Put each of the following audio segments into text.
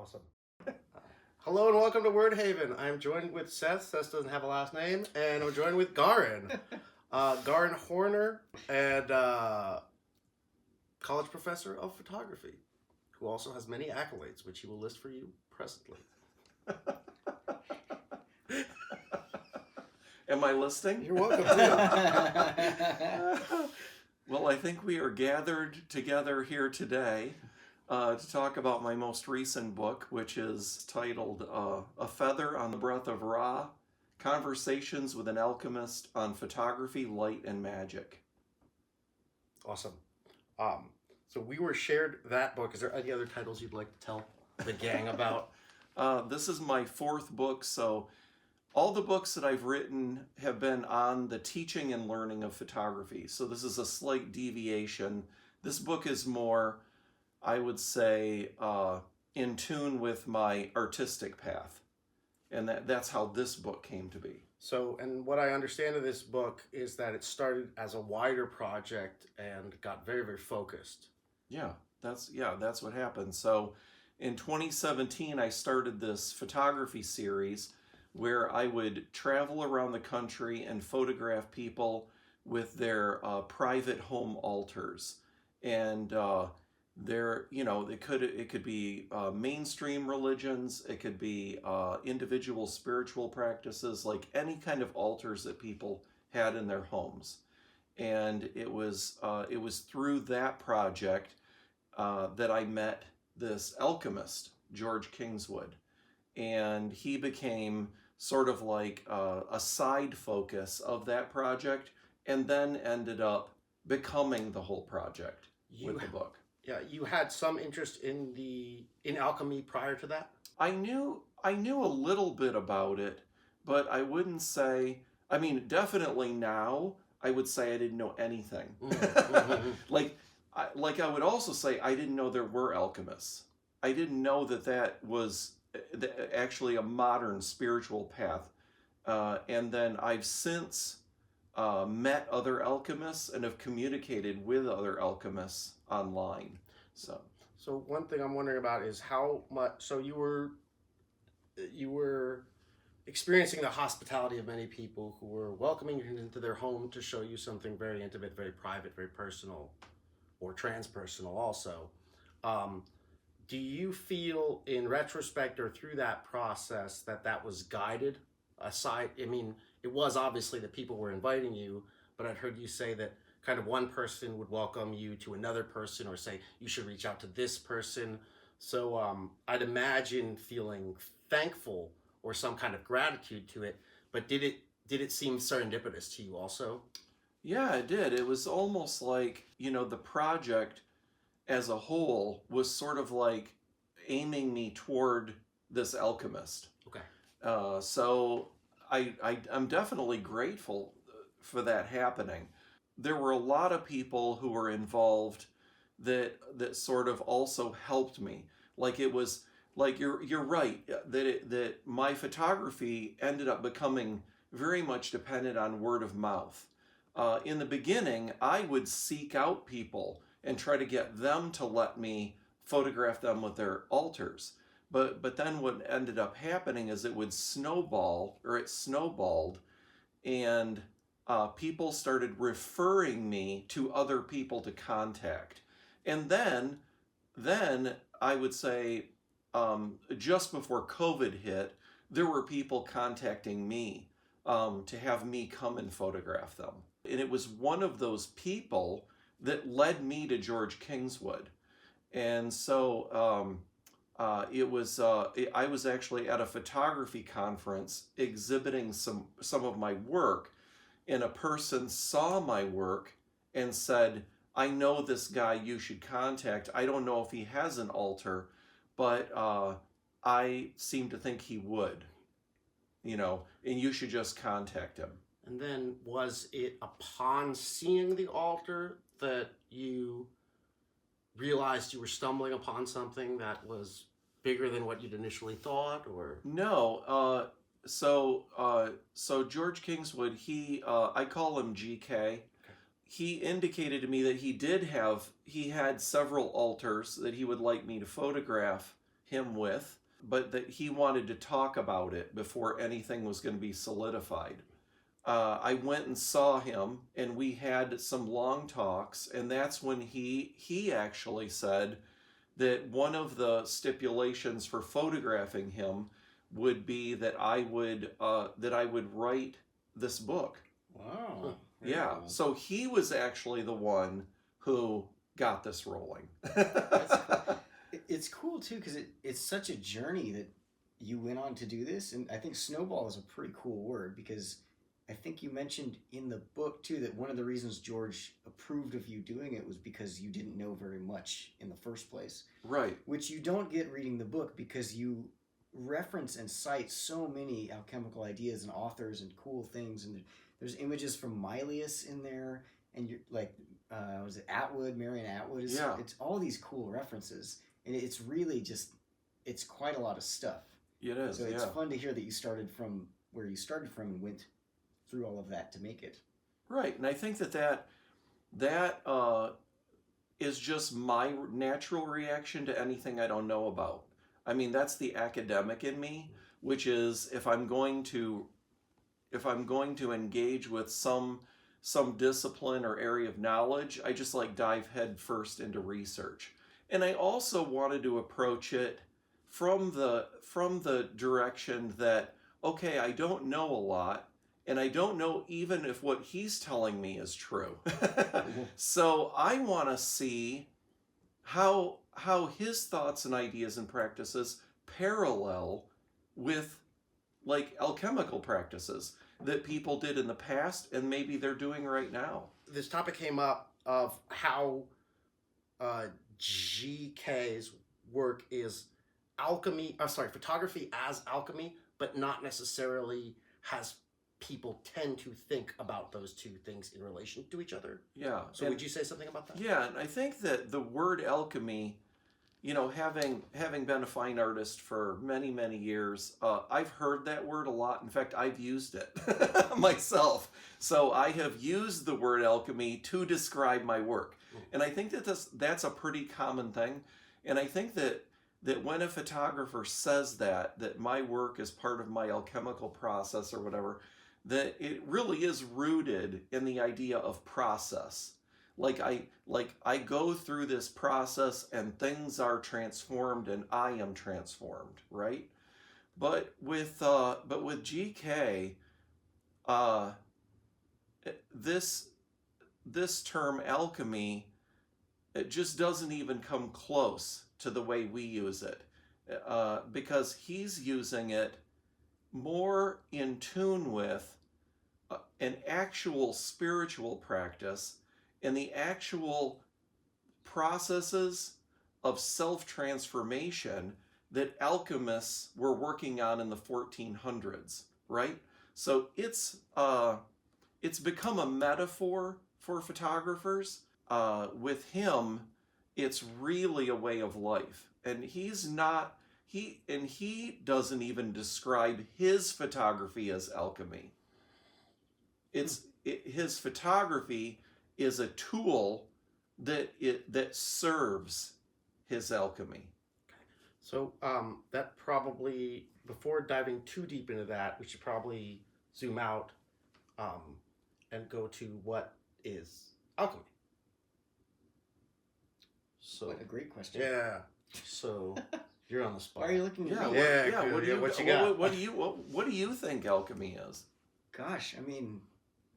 Awesome. Hello and welcome to Wordhaven. I'm joined with Seth. Seth doesn't have a last name. And I'm joined with Garin. Garin Horner, and college professor of photography, who also has many accolades, which he will list for you presently. Am I listing? You're welcome to. Well, I think we are gathered together here today to talk about my most recent book, which is titled A Feather on the Breath of Ra, Conversations with an Alchemist on Photography, Light, and Magic. Awesome. So we were shared that book. Is there any other titles you'd like to tell the gang about? This is my fourth book, so all the books that I've written have been on the teaching and learning of photography. So this is a slight deviation. This book is more, I would say, in tune with my artistic path. And that's how this book came to be. So, and what I understand of this book is that it started as a wider project and got very, very focused. Yeah, that's what happened. So in 2017, I started this photography series where I would travel around the country and photograph people with their private home altars. And it could be mainstream religions, it could be individual spiritual practices, like any kind of altars that people had in their homes. And it was through that project that I met this alchemist, George Kingswood, and he became sort of like a side focus of that project, and then ended up becoming the whole project with the book. Yeah, you had some interest in alchemy prior to that? I knew a little bit about it, but I wouldn't say, I mean, definitely now I would say I didn't know anything. Mm-hmm. Like I would also say I didn't know there were alchemists. I didn't know that was actually a modern spiritual path. And then I've since met other alchemists and have communicated with other alchemists online. So one thing I'm wondering about is how much. So you were experiencing the hospitality of many people who were welcoming you into their home to show you something very intimate, very private, very personal, or transpersonal also. Do you feel in retrospect or through that process that was guided aside? I mean, it was obviously that people were inviting you, but I'd heard you say that kind of one person would welcome you to another person or say, you should reach out to this person. So I'd imagine feeling thankful or some kind of gratitude to it, but did it seem serendipitous to you also? Yeah, it did. It was almost like, the project as a whole was sort of like aiming me toward this alchemist. Okay. So I'm definitely grateful for that happening. There were a lot of people who were involved that sort of also helped me. Like it was like you're right that my photography ended up becoming very much dependent on word of mouth. In the beginning, I would seek out people and try to get them to let me photograph them with their altars. But then what ended up happening is it snowballed, and people started referring me to other people to contact. And then I would say just before COVID hit, there were people contacting me to have me come and photograph them. And it was one of those people that led me to George Kingswood. And so I was actually at a photography conference exhibiting some of my work, and a person saw my work and said, I know this guy you should contact. I don't know if he has an altar, but I seem to think he would, and you should just contact him. And then was it upon seeing the altar that you realized you were stumbling upon something that was bigger than what you'd initially thought, or? No. So George Kingswood, I call him GK. Okay. He indicated to me that he had several altars that he would like me to photograph him with, but that he wanted to talk about it before anything was going to be solidified. I went and saw him, and we had some long talks, and that's when he actually said that one of the stipulations for photographing him would be that I would write this book. Wow. Yeah. Cool. So he was actually the one who got this rolling. It's cool too because it's such a journey that you went on to do this, and I think snowball is a pretty cool word because I think you mentioned in the book too that one of the reasons George approved of you doing it was because you didn't know very much in the first place. Right. Which you don't get reading the book because you reference and cite so many alchemical ideas and authors and cool things, and there's images from Mylius in there, and you're like, was it Atwood, Marion Atwood? It's all these cool references, and it's really just, it's quite a lot of stuff. It is. So it's fun to hear that you started from where you started from and went through all of that to make it. Right, and I think that is just my natural reaction to anything I don't know about. I mean, that's the academic in me, which is if I'm going to engage with some discipline or area of knowledge, I just like dive head first into research. And I also wanted to approach it from the direction that, okay, I don't know a lot, and I don't know even if what he's telling me is true. So I want to see how his thoughts and ideas and practices parallel with like alchemical practices that people did in the past and maybe they're doing right now. This topic came up of how GK's work is photography as alchemy, but not necessarily has people tend to think about those two things in relation to each other. Yeah. So would you say something about that? Yeah, and I think that the word alchemy, having been a fine artist for many, many years, I've heard that word a lot. In fact, I've used it myself. So I have used the word alchemy to describe my work. And I think that that's a pretty common thing. And I think that when a photographer says that my work is part of my alchemical process or whatever, that it really is rooted in the idea of process. Like I go through this process and things are transformed and I am transformed, right? But with GK, this term alchemy, it just doesn't even come close to the way we use it, because he's using it more in tune with an actual spiritual practice and the actual processes of self-transformation that alchemists were working on in the 1400s, right? So it's become a metaphor for photographers. With him, it's really a way of life, and he doesn't even describe his photography as alchemy. His photography is a tool that serves his alchemy. So that probably, before diving too deep into that, we should probably zoom out and go to what is alchemy. So What a great question. yeah. So you're on the spot. Why are you looking at me? What do you got? What do you think alchemy is? Gosh, I mean,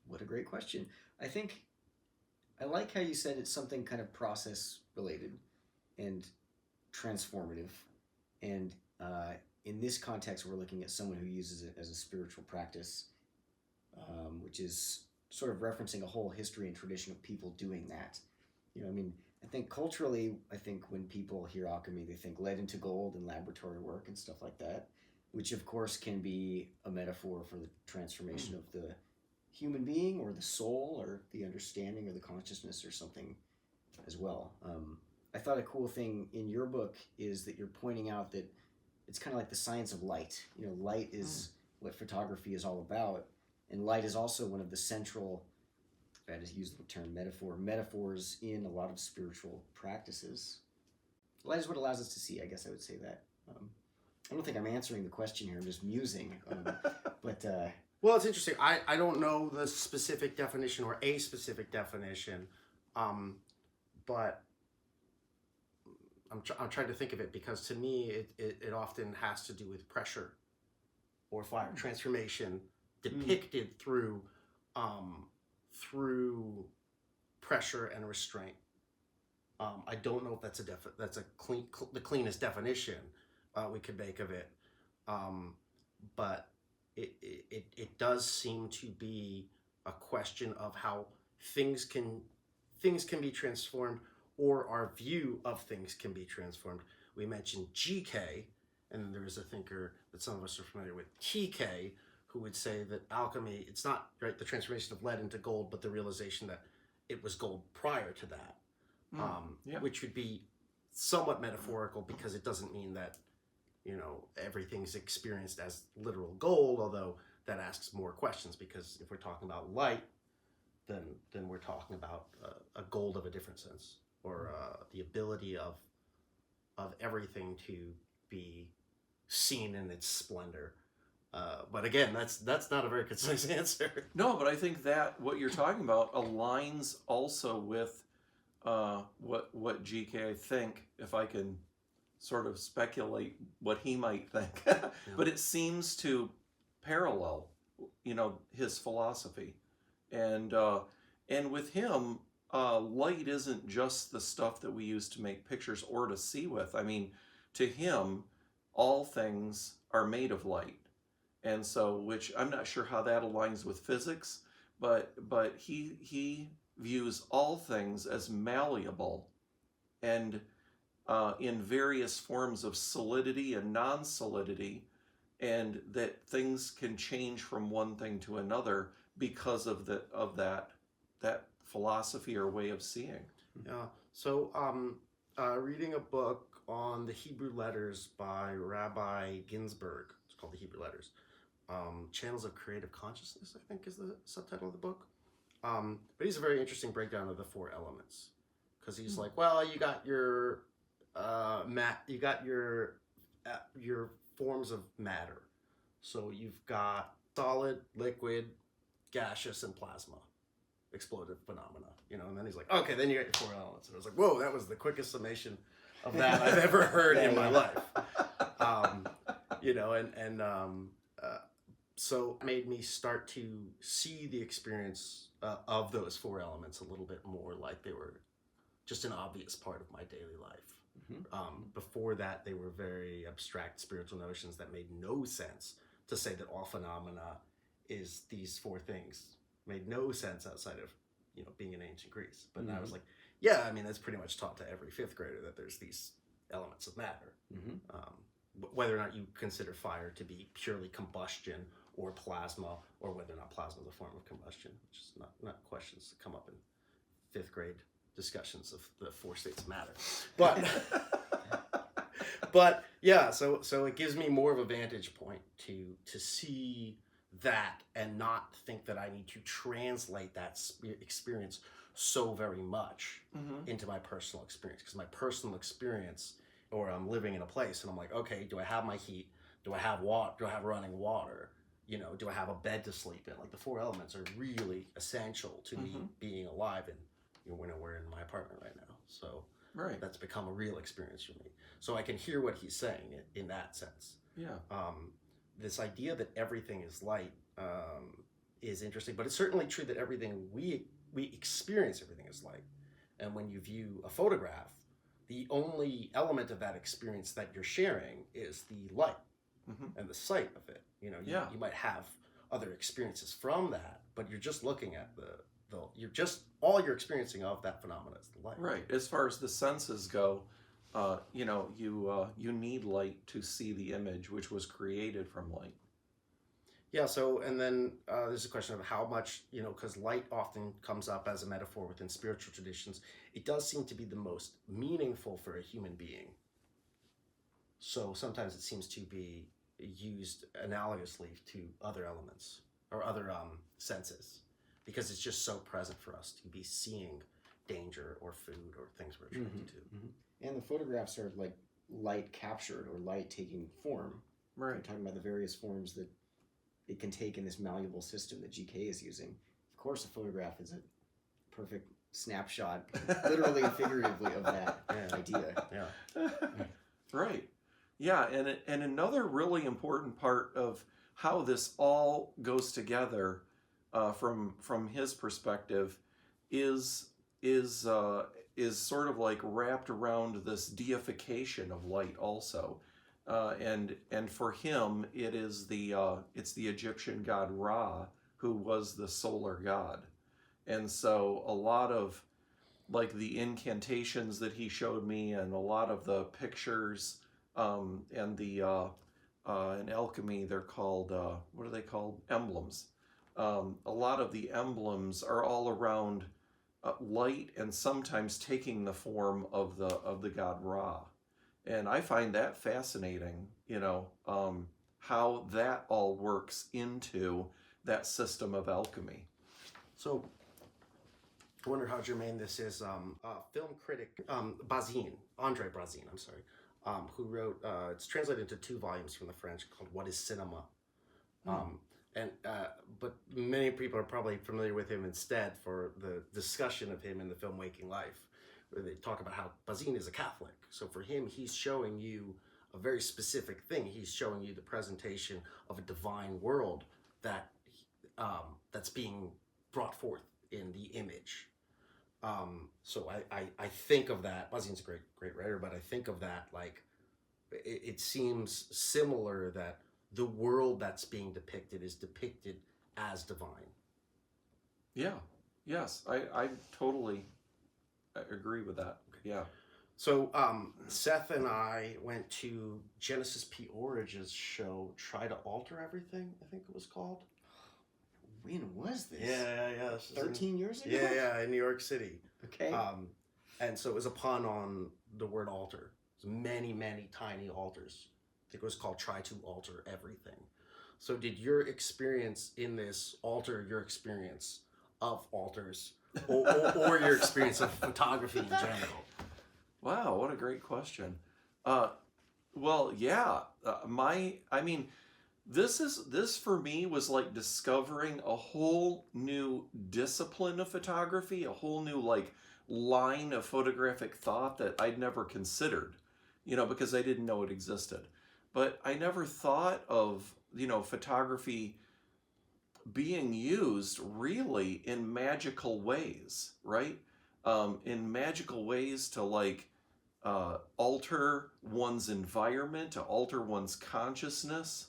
what a great question. I think I like how you said it's something kind of process related and transformative. And in this context, we're looking at someone who uses it as a spiritual practice, which is sort of referencing a whole history and tradition of people doing that. I think culturally, when people hear alchemy, they think lead into gold and laboratory work and stuff like that, which of course can be a metaphor for the transformation of the human being or the soul or the understanding or the consciousness or something as well. I thought a cool thing in your book is that you're pointing out that it's kind of like the science of light. Light is what photography is all about, and light is also one of the central, I just use the term metaphors in a lot of spiritual practices. Light is what allows us to see, I guess I would say that. I don't think I'm answering the question here. I'm just musing. But Well, it's interesting. I don't know the specific definition or a specific definition, but I'm trying to think of it, because to me it often has to do with pressure or fire, transformation depicted through through pressure and restraint. I don't know if that's the cleanest definition we could make of it, but it does seem to be a question of how things can be transformed, or our view of things can be transformed. We mentioned GK, and there's a thinker that some of us are familiar with, TK, who would say that alchemy, it's not right the transformation of lead into gold, but the realization that it was gold prior to that, which would be somewhat metaphorical, because it doesn't mean that everything's experienced as literal gold, although that asks more questions, because if we're talking about light, then we're talking about a gold of a different sense, or the ability of everything to be seen in its splendor. But again, that's not a very concise answer. No, but I think that what you're talking about aligns also with what GK, I think, if I can sort of speculate what he might think, but it seems to parallel, his philosophy, and with him, light isn't just the stuff that we use to make pictures or to see with. I mean, to him, all things are made of light, and so, which I'm not sure how that aligns with physics, but he views all things as malleable, and in various forms of solidity and non-solidity, and that things can change from one thing to another because of that philosophy or way of seeing. Yeah. So, reading a book on the Hebrew letters by Rabbi Ginsburg. It's called The Hebrew Letters. Channels of Creative Consciousness, I think, is the subtitle of the book. But he's a very interesting breakdown of the four elements, because he's like, well, you got your you got your forms of matter. So you've got solid, liquid, gaseous, and plasma, explosive phenomena. And then he's like, okay, then you got your four elements. And I was like, whoa, that was the quickest summation of that I've ever heard in my life. So it made me start to see the experience of those four elements a little bit more like they were just an obvious part of my daily life. Before that, they were very abstract spiritual notions that made no sense. To say that all phenomena is these four things made no sense outside of being in ancient Greece. But now I was like, yeah, I mean, that's pretty much taught to every fifth grader, that there's these elements of matter. Whether or not you consider fire to be purely combustion or plasma, or whether or not plasma is a form of combustion, which is not questions that come up in fifth grade discussions of the four states of matter. But yeah, so it gives me more of a vantage point to see that, and not think that I need to translate that experience so very much into my personal experience. Because my personal experience, or I'm living in a place and I'm like, okay, do I have my heat? Do I have water? Do I have running water? Do I have a bed to sleep in? Like, the four elements are really essential to me being alive. And we're in my apartment right now, so that's become a real experience for me. So I can hear what he's saying in that sense. Yeah. This idea that everything is light is interesting, but it's certainly true that everything we experience, everything is light. And when you view a photograph, the only element of that experience that you're sharing is the light and the sight of it. You might have other experiences from that, but you're just looking at all you're experiencing of that phenomena is the light. Right. As far as the senses go, you need light to see the image, which was created from light. Yeah. So, and then there's a question of how much, because light often comes up as a metaphor within spiritual traditions. It does seem to be the most meaningful for a human being. So sometimes it seems to be used analogously to other elements or other senses, because it's just so present for us to be seeing danger or food or things we're attracted to. And the photographs are like light captured or light taking form. Right. I'm talking about the various forms that it can take in this malleable system that GK is using. Of course, a photograph is a perfect snapshot, literally and figuratively, of that idea. Yeah. Right. Yeah, and another really important part of how this all goes together, from his perspective, is sort of like wrapped around this deification of light also, and for him it's the Egyptian god Ra, who was the solar god, and so a lot of like the incantations that he showed me and a lot of the pictures, and the in alchemy they're called what are they called, emblems. A lot of the emblems are all around light and sometimes taking the form of the god Ra, and I find that fascinating, how that all works into that system of alchemy. So I wonder how germane this is. Film critic Andre Bazin, I'm sorry, who wrote, it's translated into 2 volumes from the French, called What is Cinema? But many people are probably familiar with him instead for the discussion of him in the film Waking Life, where they talk about how Bazin is a Catholic. So for him, he's showing you a very specific thing. He's showing you the presentation of a divine world that's being brought forth in the image. So I think of that. Bazin's a great writer, but I think of that like it seems similar that the world that's being depicted is depicted as divine. Yeah. Yes, I totally agree with that. Yeah. So Seth and I went to Genesis P. Orridge's show, Try to Alter Everything, I think it was called. When was this? Yeah. 13 years ago? Yeah, in New York City. Okay. And so it was a pun on the word altar. It was many, many tiny altars. I think it was called Try to Alter Everything. So did your experience in this alter your experience of altars or your experience of photography in general? Wow, what a great question. Well, yeah, this for me was like discovering a whole new discipline of photography, a whole new like line of photographic thought that I'd never considered, because I didn't know it existed. But I never thought of, photography being used really in magical ways, right? In magical ways to like alter one's environment, to alter one's consciousness.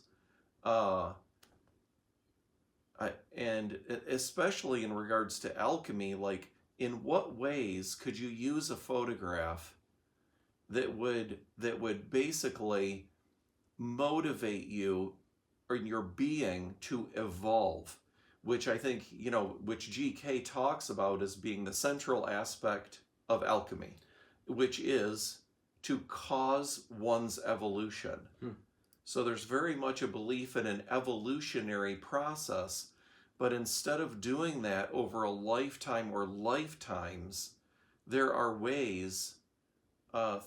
And especially in regards to alchemy, like in what ways could you use a photograph that would basically motivate you or your being to evolve, which I think, which GK talks about as being the central aspect of alchemy, which is to cause one's evolution. So there's very much a belief in an evolutionary process, but instead of doing that over a lifetime or lifetimes, there are ways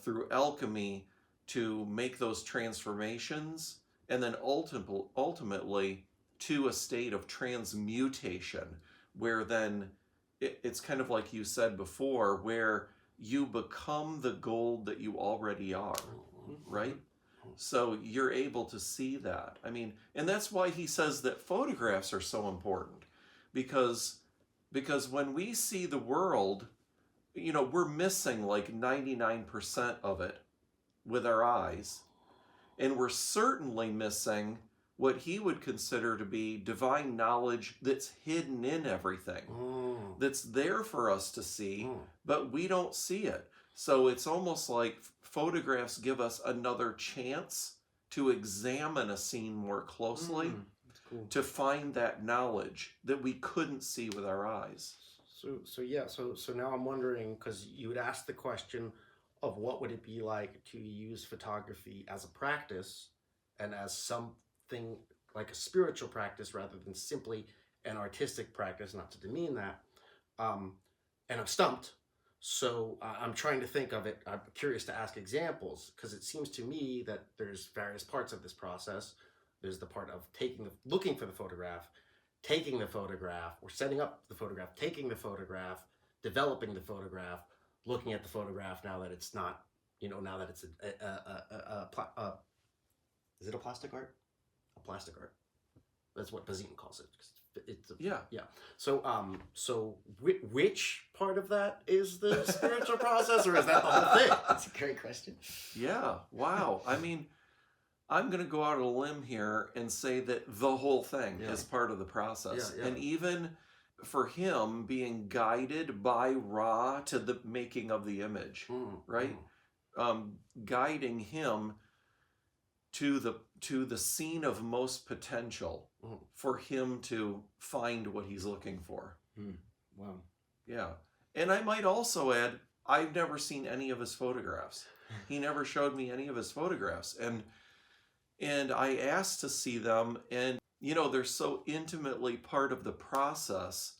through alchemy to make those transformations and then ultimately to a state of transmutation, where then it's kind of like you said before, where you become the gold that you already are, right? So you're able to see that. And that's why he says that photographs are so important, because when we see the world, we're missing like 99% of it with our eyes, and we're certainly missing what he would consider to be divine knowledge that's hidden in everything, that's there for us to see, but we don't see it. So it's almost like photographs give us another chance to examine a scene more closely, Cool. to find that knowledge that we couldn't see with our eyes. So now I'm wondering, because you would ask the question of what would it be like to use photography as a practice and as something like a spiritual practice rather than simply an artistic practice, not to demean that. And I'm stumped. So I'm trying to think of it. I'm curious to ask examples because it seems to me that there's various parts of this process. There's the part of looking for the photograph, taking the photograph, or setting up the photograph, taking the photograph, developing the photograph, looking at the photograph now that it's not, now that it's is it a plastic art? A plastic art. That's what Bazine calls it. Yeah. Yeah. So which part of that is the spiritual process, or is that the whole thing? That's a great question. Yeah. Wow. I mean, I'm going to go out on a limb here and say that the whole thing is part of the process. Yeah, yeah. And even for him being guided by Ra to the making of the image, right? Guiding him to the scene of most potential for him to find what he's looking for. Wow. Yeah. And I might also add, I've never seen any of his photographs. He never showed me any of his photographs. And I asked to see them, and they're so intimately part of the process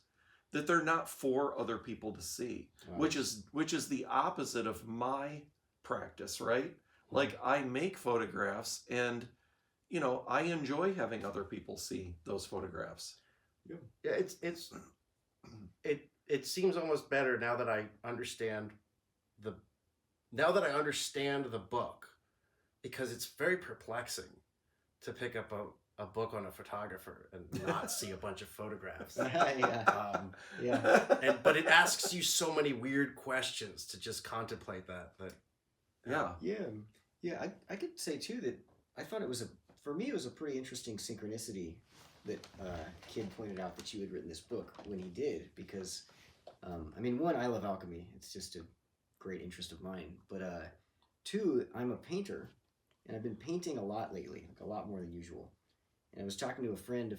that they're not for other people to see, Wow. which is the opposite of my practice, right? Like, I make photographs, and I enjoy having other people see those photographs. Yeah, it seems almost better now that I understand the book, because it's very perplexing to pick up a book on a photographer and not see a bunch of photographs. But it asks you so many weird questions to just contemplate that. I could say too that I thought it was a pretty interesting synchronicity that Kid pointed out that you had written this book when he did, because one, I love alchemy. It's just a great interest of mine. But two, I'm a painter, and I've been painting a lot lately, like a lot more than usual. And I was talking to a friend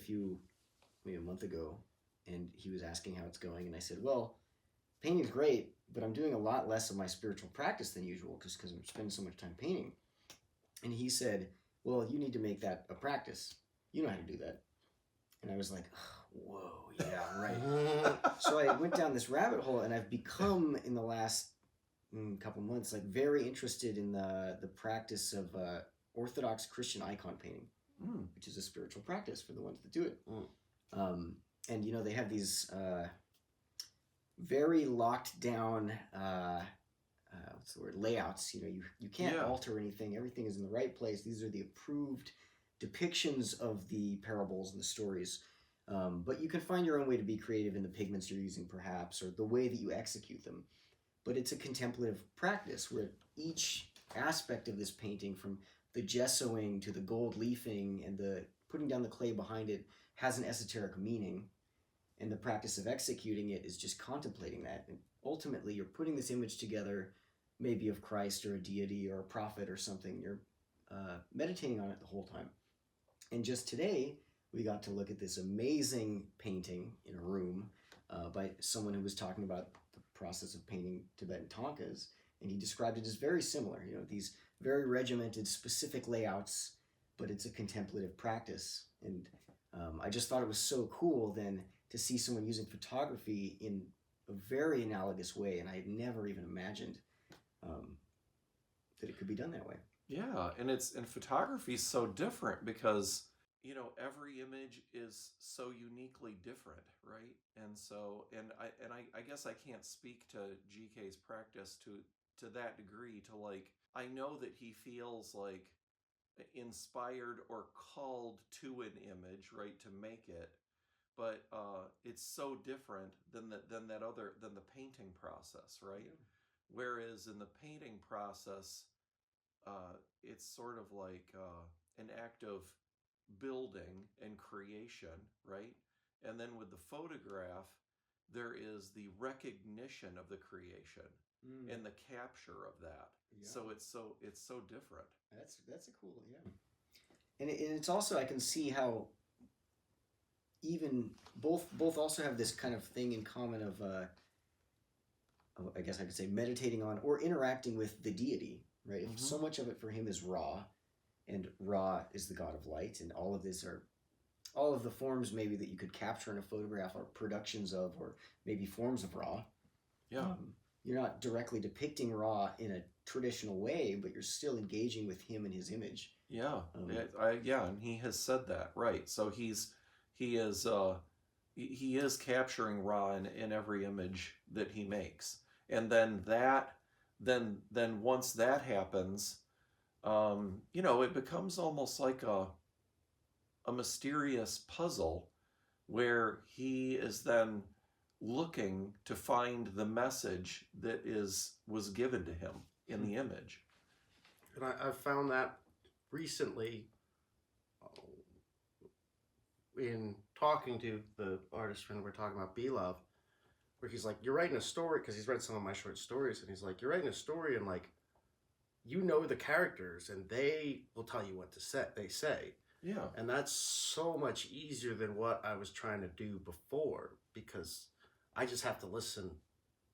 maybe a month ago, and he was asking how it's going, and I said, well, painting's great, but I'm doing a lot less of my spiritual practice than usual just because I'm spending so much time painting. And he said, well, you need to make that a practice. You know how to do that. And I was like, oh, whoa, yeah, right. So I went down this rabbit hole, and I've become, in the last couple months, like very interested in the practice of Orthodox Christian icon painting, which is a spiritual practice for the ones that do it. And they have these very locked down what's the word, layouts. You can't alter anything. Everything is in the right place. These are the approved depictions of the parables and the stories. But you can find your own way to be creative in the pigments you're using, perhaps, or the way that you execute them. But it's a contemplative practice where each aspect of this painting, from the gessoing to the gold leafing and the putting down the clay behind it, has an esoteric meaning. And the practice of executing it is just contemplating that. And ultimately, you're putting this image together, maybe of Christ or a deity or a prophet or something. You're meditating on it the whole time. And just today, we got to look at this amazing painting in a room by someone who was talking about the process of painting Tibetan tankas. And he described it as very similar. These very regimented, specific layouts, but it's a contemplative practice. And I just thought it was so cool then to see someone using photography in a very analogous way, and I had never even imagined that it could be done that way. Yeah, and photography is so different because every image is so uniquely different, right? And I guess I can't speak to GK's practice to that degree. I know that he feels like inspired or called to an image, right, to make it. But it's so different than the painting process, right? Yeah. Whereas in the painting process, it's sort of like an act of building and creation, right? And then with the photograph, there is the recognition of the creation and the capture of that. Yeah. So it's so different. That's a cool, yeah. And it's also, I can see how even both also have this kind of thing in common of I guess I could say meditating on or interacting with the deity, right? If so much of it for him is Ra, and Ra is the god of light, and all of the forms maybe that you could capture in a photograph are productions of, or maybe forms of Ra. Yeah. you're not directly depicting Ra in a traditional way, but you're still engaging with him and his image. Yeah, Um, and he has said that, right? So he is capturing Ra in every image that he makes, and then once that happens, it becomes almost like a mysterious puzzle where he is then looking to find the message that was given to him in the image. And I've found that recently in talking to the artist friend we're talking about, Love, where he's like, you're writing a story, because he's read some of my short stories, and he's like, you're writing a story, and like, you know the characters, and they will tell you what they say. Yeah. And that's so much easier than what I was trying to do before, because I just have to listen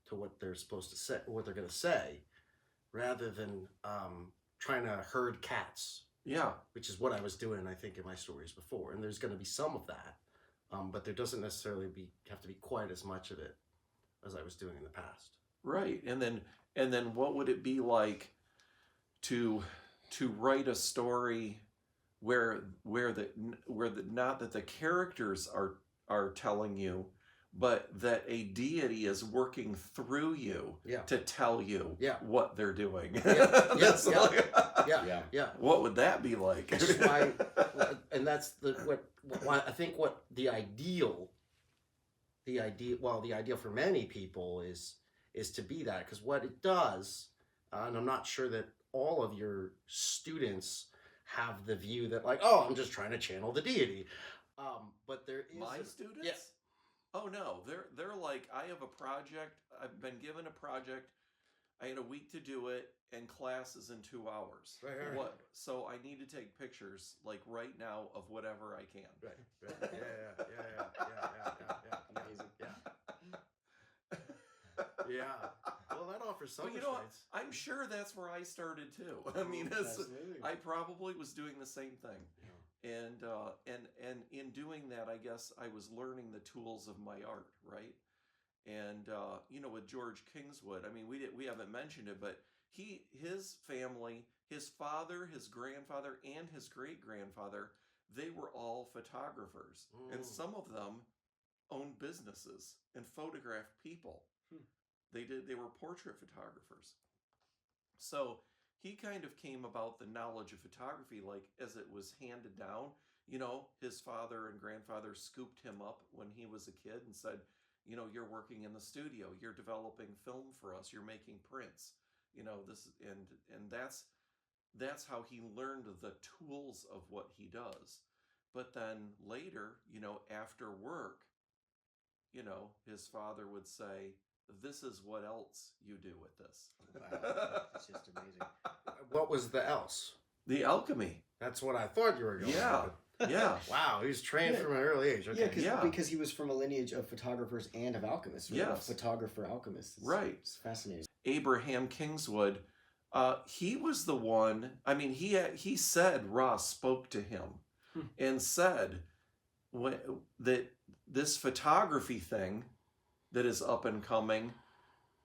to what they're supposed to say, or what they're going to say, rather than trying to herd cats. Yeah. Which is what I was doing, I think, in my stories before. And there's going to be some of that, but there doesn't necessarily have to be quite as much of it as I was doing in the past. Right. And then what would it be like to write a story where not that the characters are telling you, but that a deity is working through you to tell you what they're doing. Yeah. What would that be like? Which is why, and that's why I think what the ideal for many people is to be that, because what it does, and I'm not sure that all of your students have the view that like, oh, I'm just trying to channel the deity, but there is my students. Yeah. Oh no, they're like, I have a project. I've been given a project. I had a week to do it, and class is in 2 hours. Right. What? So I need to take pictures like right now of whatever I can. Right. Yeah. Amazing. Yeah. Well, that offers some restraints. I'm sure that's where I started too. I mean, I probably was doing the same thing. Yeah. And in doing that, I guess I was learning the tools of my art, right? And with George Kingswood, I mean, we haven't mentioned it, but his family, his father, his grandfather, and his great-grandfather, they were all photographers, and some of them owned businesses and photographed people. They were portrait photographers. So he kind of came about the knowledge of photography like as it was handed down. His father and grandfather scooped him up when he was a kid and said, you're working in the studio, you're developing film for us, you're making prints, this, and that's how he learned the tools of what he does. But then later, after work, his father would say, this is what else you do with this. Wow, that's just amazing. What was the else? The alchemy. That's what I thought you were going Yeah. with. Yeah. Wow, he was trained from an early age. Okay. Because he was from a lineage of photographers and of alchemists. Right? Yes. Photographer alchemists. Right. It's fascinating. Abraham Kingswood, he was the one, I mean, he said Ross spoke to him and said that this photography thing that is up and coming,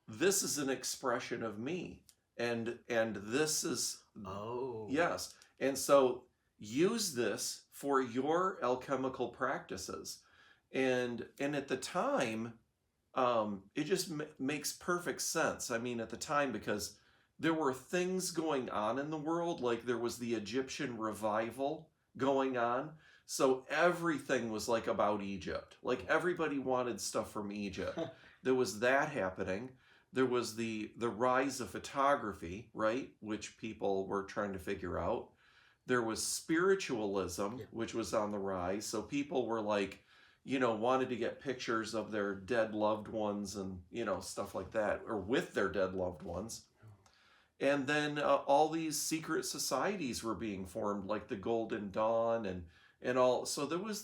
this is an expression of me. And this is... Oh. Yes. And so use this for your alchemical practices. And at the time, it just makes perfect sense. I mean, at the time, because there were things going on in the world, like there was the Egyptian revival going on. So everything was like about Egypt. Like everybody wanted stuff from Egypt. There was that happening. There was the rise of photography, right? Which people were trying to figure out. There was spiritualism, which was on the rise. So people were like, wanted to get pictures of their dead loved ones and, stuff like that, or with their dead loved ones. And then all these secret societies were being formed, like the Golden Dawn and all. So there was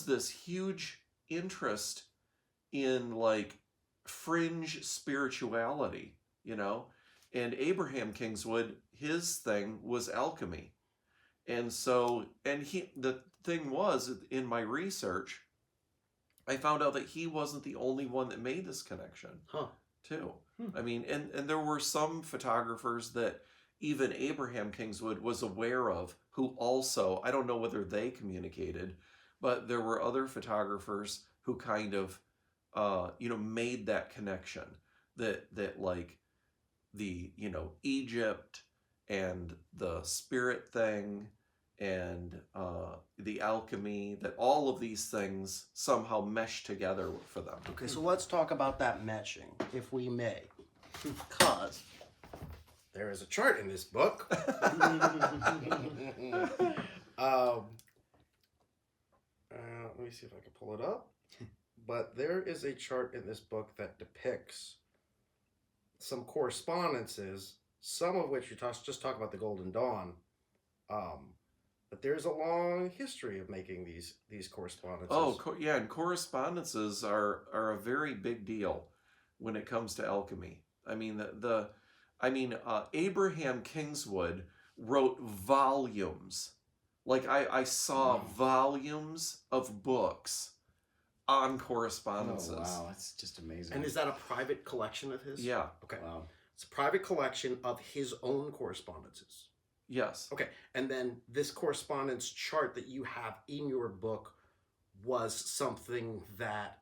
this huge interest in like fringe spirituality, and Abraham Kingswood, his thing was alchemy. And so, the thing was, in my research, I found out that he wasn't the only one that made this connection, Huh. too. I mean, and there were some photographers that even Abraham Kingswood was aware of who also, I don't know whether they communicated, but there were other photographers who kind of, made that connection that like the, Egypt and the spirit thing and the alchemy, that all of these things somehow mesh together for them. Okay, so let's talk about that meshing, if we may. Because there is a chart in this book. Let me see if I can pull it up. But there is a chart in this book that depicts some correspondences, some of which just talk about the Golden Dawn. But there's a long history of making these correspondences. Oh, yeah, and correspondences are a very big deal when it comes to alchemy. I mean, Abraham Kingswood wrote volumes. Like I saw volumes of books on correspondences. Oh, wow, that's just amazing. And is that a private collection of his? Yeah. Okay. Wow. It's a private collection of his own correspondences. Yes. Okay. And then this correspondence chart that you have in your book was something that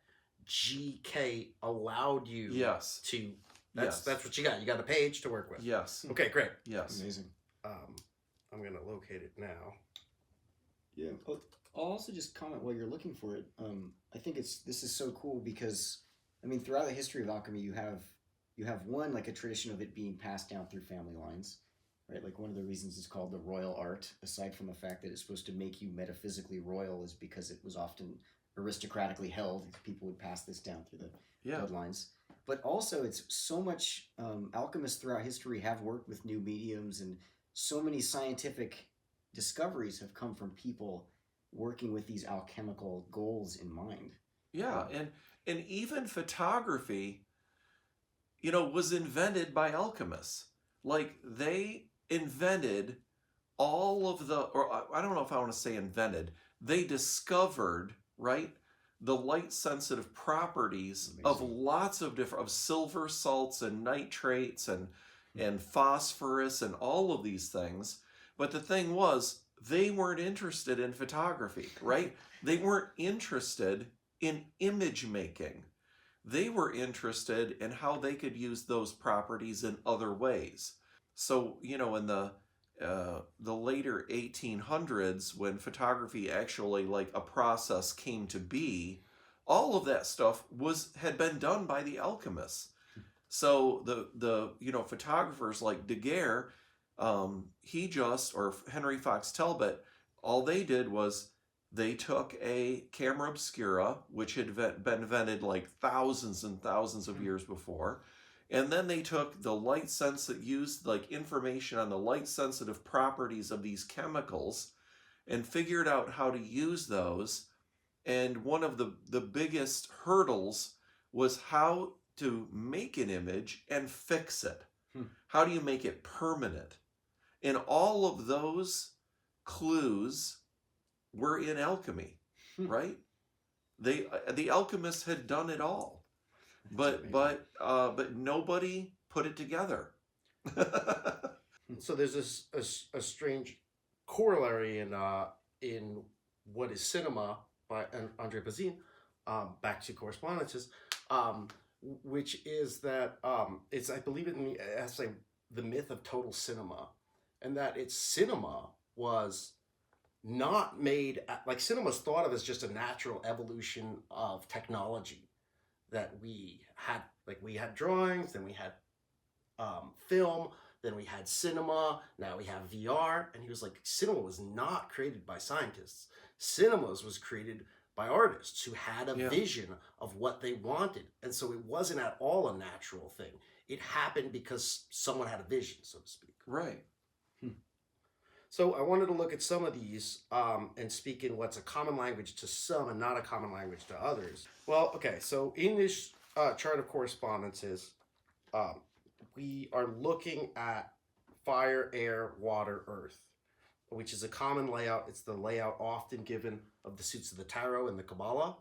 GK allowed you Yes. to. That's what you got. You got a page to work with. Yes. Okay, great. Yes. Amazing. I'm going to locate it now. Yeah. I'll also just comment while you're looking for it. I think this is so cool because, I mean, throughout the history of alchemy, you have one, like a tradition of it being passed down through family lines, right? Like one of the reasons it's called the royal art, aside from the fact that it's supposed to make you metaphysically royal, is because it was often aristocratically held. People would pass this down through the bloodlines. But also, it's so much, alchemists throughout history have worked with new mediums, and so many scientific discoveries have come from people working with these alchemical goals in mind. Yeah, and even photography, was invented by alchemists. Like they invented all of or I don't know if I want to say invented, they discovered, right, the light sensitive properties of lots of of silver salts and nitrates and phosphorus and all of these things. But the thing was, they weren't interested in photography, right? They weren't interested in image making. They were interested in how they could use those properties in other ways. So, in the later 1800s, when photography actually, like a process, came to be, all of that stuff had been done by the alchemists. So the photographers like Daguerre, or Henry Fox Talbot, all they did was they took a camera obscura, which had been invented like thousands and thousands of years before, and then they took the light used like information on the light sensitive properties of these chemicals and figured out how to use those. And one of the biggest hurdles was how to make an image and fix it. How do you make it permanent? And all of those clues were in alchemy, right? The alchemists had done it all, but nobody put it together. So there's a strange corollary in what is cinema by Andre Bazin, back to correspondences, which is that it's, I believe in the myth of total cinema, and that cinema was not made, like cinema's thought of as just a natural evolution of technology, that we had drawings, then we had film, then we had cinema, now we have VR. And he was like, cinema was not created by scientists. Cinema was created by artists who had a vision of what they wanted. And so it wasn't at all a natural thing. It happened because someone had a vision, so to speak. Right. So I wanted to look at some of these and speak in what's a common language to some and not a common language to others. Well, okay, so in this chart of correspondences, we are looking at fire, air, water, earth. which is a common layout. It's the layout often given of the suits of the tarot and the Kabbalah.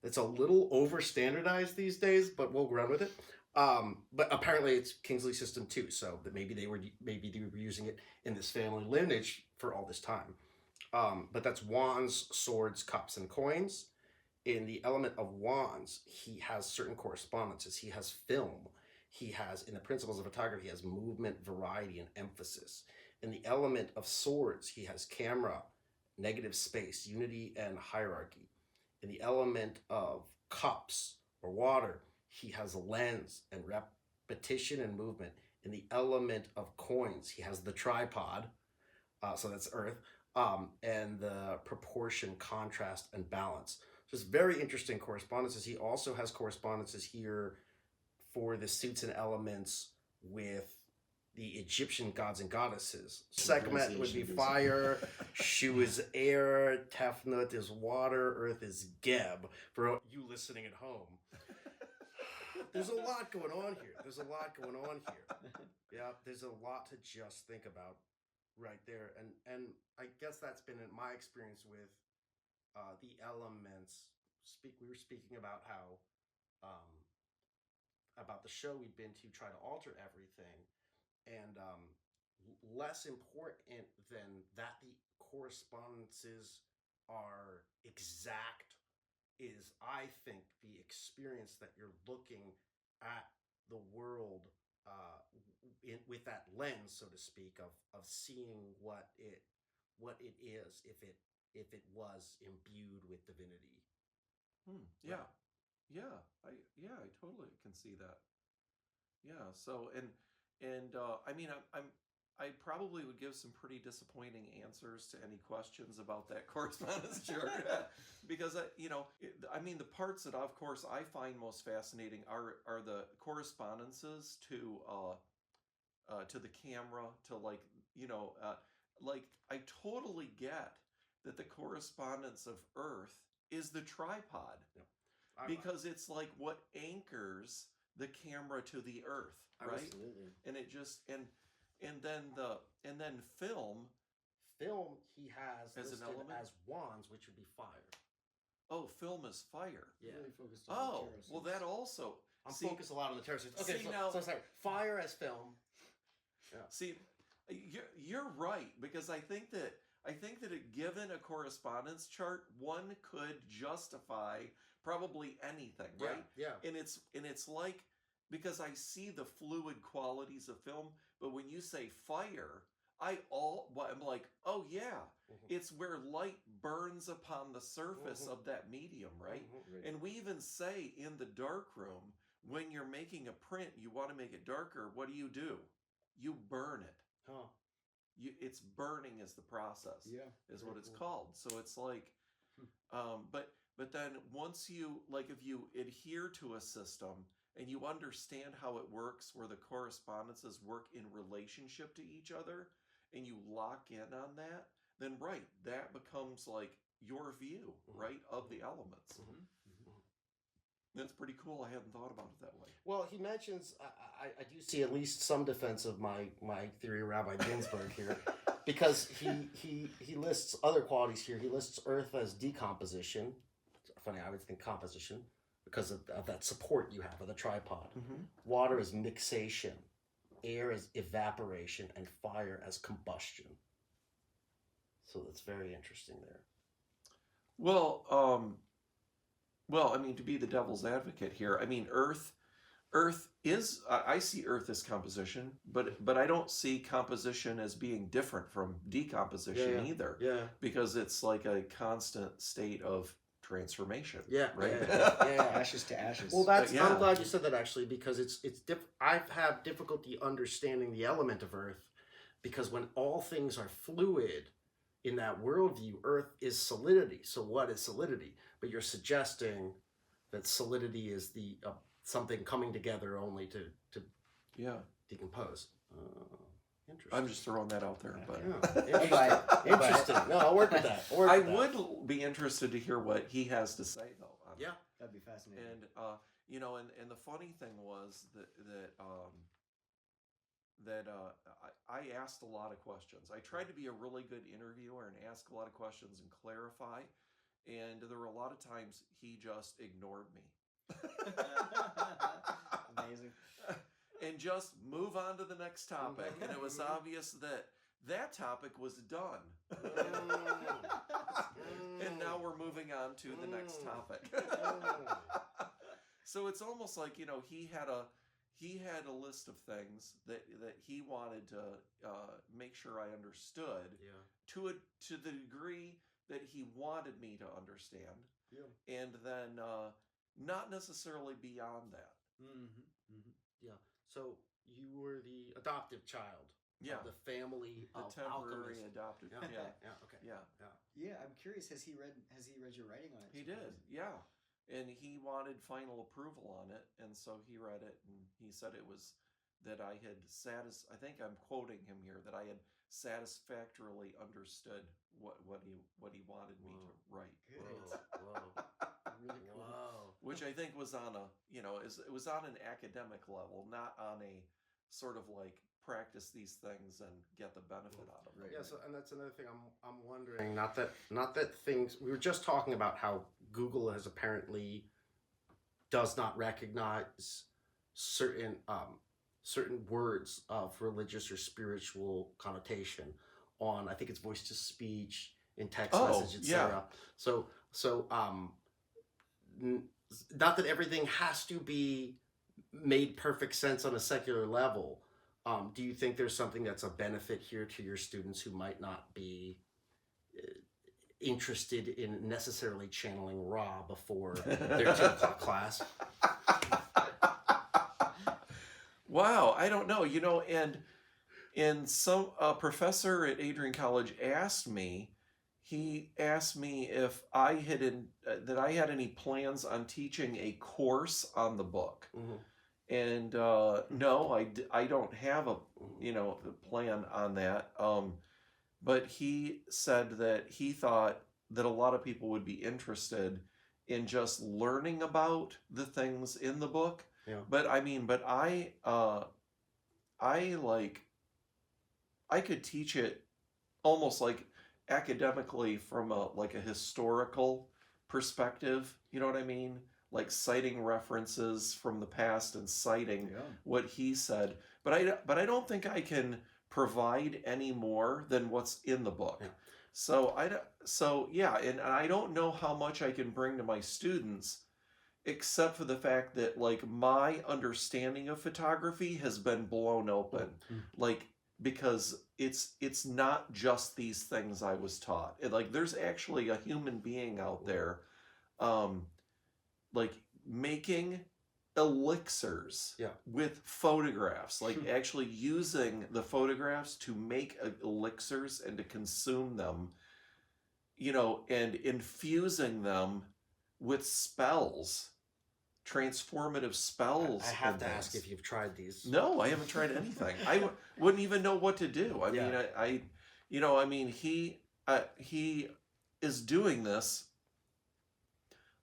It's a little over standardized these days, but we'll run with it. But apparently it's Kingsley's system too, so that maybe they were using it in this family lineage for all this time. But that's wands, swords, cups, and coins. In the element of wands, he has certain correspondences. He has film. He has, in the principles of photography, he has movement, variety, and emphasis. In the element of swords, he has camera, negative space, unity, and hierarchy. In the element of cups or water, he has a lens and repetition and movement. In the element of coins, he has the tripod, so that's earth, and the proportion, contrast, and balance. So it's very interesting correspondences. He also has correspondences here for the suits and elements with the Egyptian gods and goddesses. Sekhmet would be fire, Shu is air, Tefnut is water, Earth is Geb. For you listening at home, there's a lot going on here. Yeah, there's a lot to just think about right there. And I guess that's been my experience with the elements. We were speaking about how about the show we'd been to try to alter everything, and less important than that the correspondences are exact is, I think, the experience that you're looking at the world with that lens, so to speak, of seeing what it is, if it was imbued with divinity. Yeah. I totally can see that. Yeah. So I mean, I probably would give some pretty disappointing answers to any questions about that correspondence chart, because I mean, the parts that, of course, I find most fascinating are the correspondences to the camera, to like I totally get that the correspondence of Earth is the tripod. Yep. Because it's like what anchors the camera to the earth, right? Absolutely. And it just and then film he has as an listed element as wands, which would be fire. Oh, film is fire. Yeah. Really focused on Oh, the well, that also. I'm focused a lot on the tarot suits. Okay, see, so, now- so sorry. Fire as film. Yeah. See, you're right, because I think that given a correspondence chart, one could justify probably anything, right? Yeah. And it's like, because I see the fluid qualities of film, but when you say fire, I'm like, oh yeah, it's where light burns upon the surface of that medium, right? Right. And we even say in the dark room, when you're making a print, you want to make it darker, what do? You burn it. Huh. It's burning is the process. Yeah. Is Very what it's cool. called. So it's like, but then once you, like, if you adhere to a system and you understand how it works, where the correspondences work in relationship to each other, and you lock in on that, then right, that becomes like your view, right, of the elements. That's pretty cool. I hadn't thought about it that way. Well, he mentions, I do see at least some defense of my theory, Rabbi Ginsburg here, because he lists other qualities here. He lists earth as decomposition. Funny, I would think composition because of that support you have of the tripod. Water is mixation, air is evaporation, and fire as combustion. So that's very interesting there. Well, I mean, to be the devil's advocate here, I mean, Earth is. I see Earth as composition, but I don't see composition as being different from decomposition either. Yeah. Because it's like a constant state of transformation. Yeah. Right. Yeah. Ashes to ashes. Well, that's. Yeah. I'm glad you said that, actually, because it's I've had difficulty understanding the element of Earth, because when all things are fluid in that worldview, Earth is solidity. So what is solidity? But you're suggesting that solidity is the something coming together only to decompose. Interesting. I'm just throwing that out there, but Yeah. Interesting. No, I'll work with that. I would be interested to hear what he has to say, though. Yeah. That'd be fascinating. And and the funny thing was that I asked a lot of questions. I tried to be a really good interviewer and ask a lot of questions and clarify. And there were a lot of times he just ignored me. Amazing. And just move on to the next topic. And it was obvious that that topic was done. And now we're moving on to the next topic. So it's almost like, he had a list of things that he wanted to make sure I understood, to the degree that he wanted me to understand, and then not necessarily beyond that. Yeah. So you were the adoptive child. Of the family the of temporary alchemists. adopted. Yeah. Okay. Yeah, I'm curious. Has he read your writing on it? He did. Yeah. And he wanted final approval on it, and so he read it, and he said it was that I had I think I'm quoting him here, that I had satisfactorily understood what he wanted me to write. Good. Whoa. Really cool. Whoa. Which I think was on it was on an academic level, not on a sort of like practice these things and get the benefit out of them. Right. Yeah, so, and that's another thing I'm wondering. Not that things. We were just talking about how Google has apparently does not recognize certain words of religious or spiritual connotation on, I think it's voice to speech, in text message, etc. So not that everything has to be made perfect sense on a secular level. Do you think there's something that's a benefit here to your students who might not be interested in necessarily channeling Ra before their 2 o'clock class? Wow, I don't know. And some professor at Adrian College asked me. He asked me if I had that I had any plans on teaching a course on the book. And no, I don't have a plan on that. But he said that he thought that a lot of people would be interested in just learning about the things in the book. Yeah. But I could teach it almost like academically from a historical perspective. You know what I mean? Like citing references from the past and citing what he said. But I don't think I can provide any more than what's in the book. Yeah. And I don't know how much I can bring to my students, except for the fact that like my understanding of photography has been blown open. Like, because it's not just these things I was taught. There's actually a human being out there like making elixirs with photographs, like actually using the photographs to make elixirs and to consume them, and infusing them with spells, transformative spells. I have to ask if you've tried these. No, I haven't tried anything. I wouldn't even know what to do. He is doing this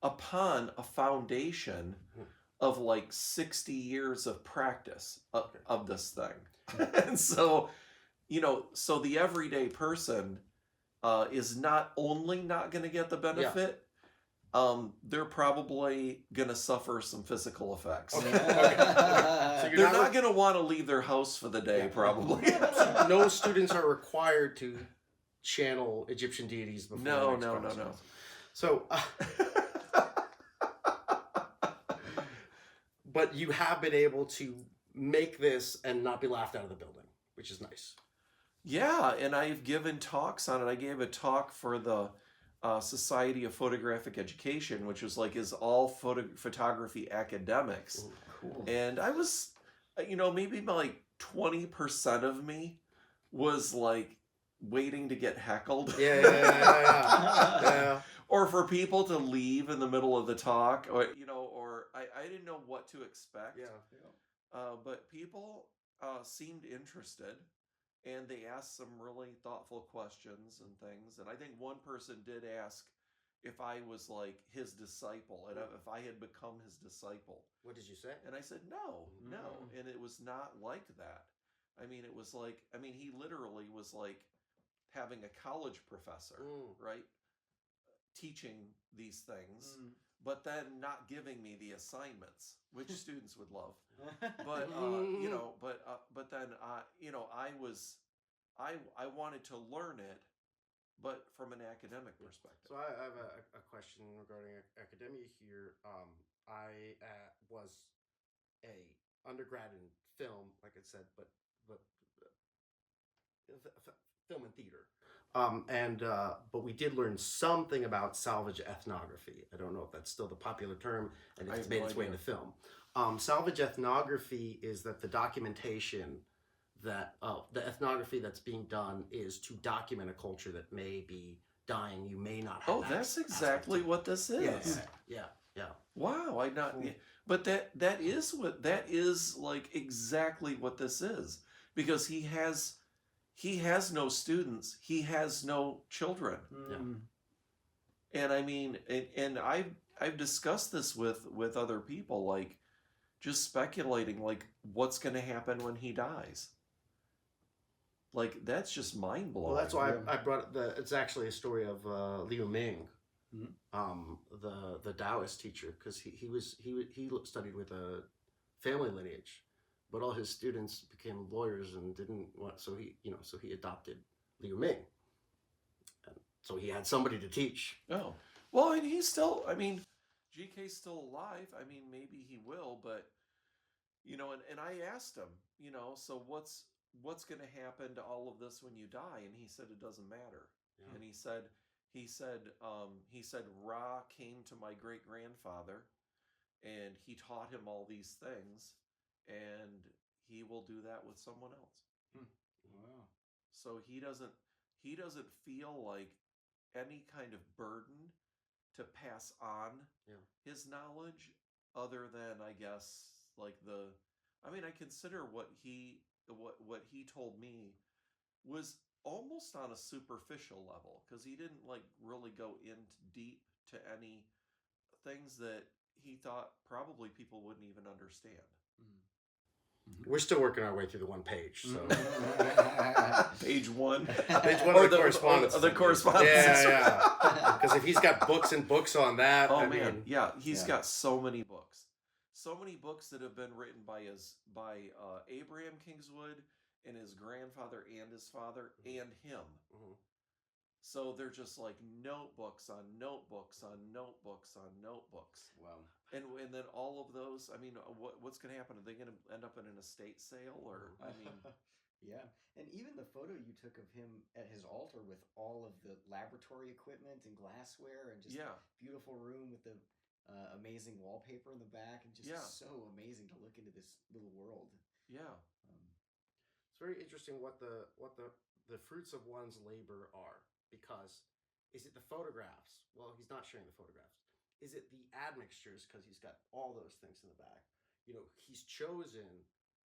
upon a foundation of like 60 years of practice of this thing. And so the everyday person is not only not going to get the benefit, they're probably going to suffer some physical effects. Okay. So they're not going to want to leave their house for the day, probably. So no students are required to channel Egyptian deities before. No. So, but you have been able to make this and not be laughed out of the building, which is nice. Yeah, and I've given talks on it. I gave a talk for the Society of Photographic Education, which was like is all photography academics. Ooh, cool. And I was, maybe like 20% of me was like waiting to get heckled. Yeah. Or for people to leave in the middle of the talk, or I didn't know what to expect. But people seemed interested, and they asked some really thoughtful questions and things. And I think one person did ask if I was like his disciple, and if I had become his disciple. What did you say? And I said no, and it was not like that. I mean, it was like, I mean, he literally was like having a college professor, right? Teaching these things, but then not giving me the assignments, which students would love. But but then I wanted to learn it, but from an academic perspective. So I have a question regarding academia here. I was a undergrad in film, like I said, but film and theater. But we did learn something about salvage ethnography. I don't know if that's still the popular term and if it's made its way into film. Salvage ethnography is that the documentation that the ethnography that's being done is to document a culture that may be dying. You may not have. Oh, that's exactly what this is. Yeah. Wow, I not. Cool. But that is like exactly what this is, because he has no students, he has no children. And I mean, and I've discussed this with other people, like just speculating, like what's going to happen when he dies. Like that's just mind blowing. Well, that's why I brought it's actually a story of Liu Ming, the Taoist teacher, because he studied with a family lineage, but all his students became lawyers and didn't want, so he adopted Liu Ming, and so he had somebody to teach. Oh, well, and he's still, I mean, GK's still alive. I mean, maybe he will, but and I asked him, so what's going to happen to all of this when you die? And he said it doesn't matter. Yeah. And he said Ra came to my great grandfather, and he taught him all these things, and he will do that with someone else. Wow. So he doesn't feel like any kind of burden to pass on his knowledge, other than, I guess, like I consider what he told me was almost on a superficial level, because he didn't like really go into deep to any things that he thought probably people wouldn't even understand. We're still working our way through the one page, so page one of the correspondence. The correspondence. Yeah. Because if he's got books and books on that, he's got so many books. So many books that have been written by Abraham Kingswood and his grandfather and his father and him. Mm-hmm. So they're just like notebooks on notebooks on notebooks on notebooks. Wow. And then all of those, I mean, what's going to happen? Are they going to end up in an estate sale? Or, I mean... Yeah. And even the photo you took of him at his altar with all of the laboratory equipment and glassware and just beautiful room with the amazing wallpaper in the back, and just so amazing to look into this little world. Yeah. It's very interesting what the fruits of one's labor are, because is it the photographs? Well, he's not sharing the photographs. Is it the admixtures? Because he's got all those things in the back. He's chosen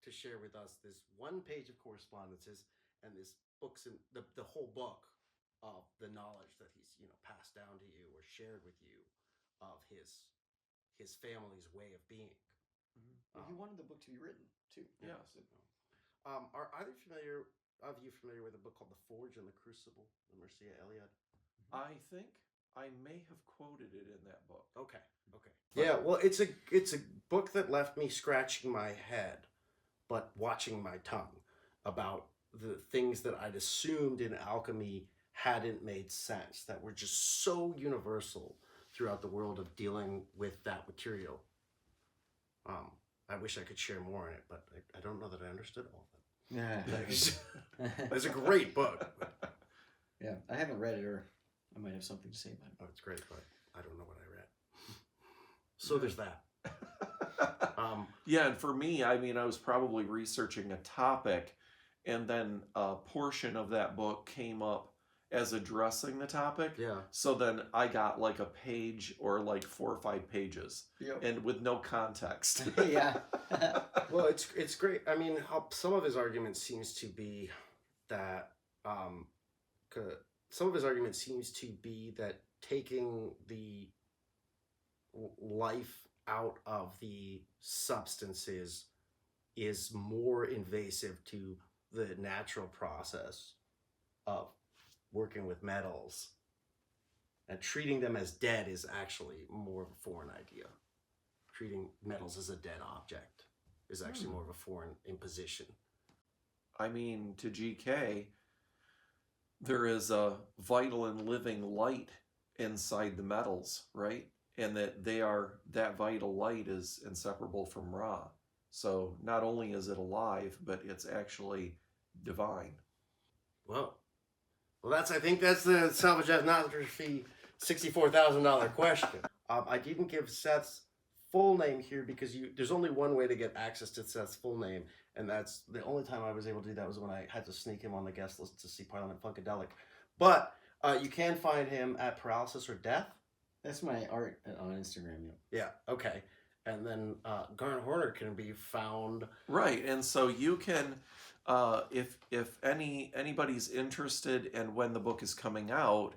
to share with us this one page of correspondences and this books and the whole book of the knowledge that he's passed down to you or shared with you of his family's way of being. Well, he wanted the book to be written too. Yeah. Are either of you familiar with a book called The Forge and the Crucible, the Mircea Eliade? I think I may have quoted it in that book. Okay. Yeah, well, it's a book that left me scratching my head, but watching my tongue about the things that I'd assumed in alchemy hadn't made sense, that were just so universal throughout the world of dealing with that material. I wish I could share more in it, but I don't know that I understood all of it. Yeah. It's a great book. Yeah, I haven't read it, or I might have something to say about it. Oh, it's great, but I don't know what I read. So there's that. And for me, I mean, I was probably researching a topic, and then a portion of that book came up as addressing the topic. Yeah. So then I got like a page or like 4 or 5 pages, and with no context. Yeah. Well, it's great. I mean, some of his argument seems to be that taking the life out of the substances is more invasive to the natural process of working with metals and treating them as dead is actually more of a foreign idea. Treating metals as a dead object is actually more of a foreign imposition. I mean, to GK, there is a vital and living light inside the metals, right? And that vital light is inseparable from Ra. So not only is it alive, but it's actually divine. Well, I think that's the salvage ethnography $64,000 question. I didn't give Seth's full name here because there's only one way to get access to Seth's full name, and that's the only time I was able to do that was when I had to sneak him on the guest list to see Parliament Funkadelic. But you can find him at Paralysis or Death. That's my art on Instagram. Yeah. Okay. And then Garin Horner can be found. Right, and so you can, if anybody's interested in when the book is coming out,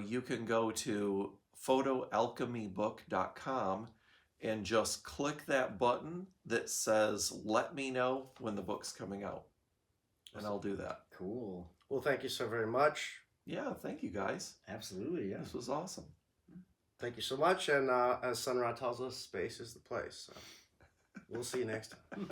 you can go to photoalchemybook.com and just click that button that says "Let me know when the book's coming out," and I'll do that. Cool. Well, thank you so very much. Yeah, thank you guys. Absolutely, yeah. This was awesome. Thank you so much. And as Sun Ra tells us, space is the place. So we'll see you next time.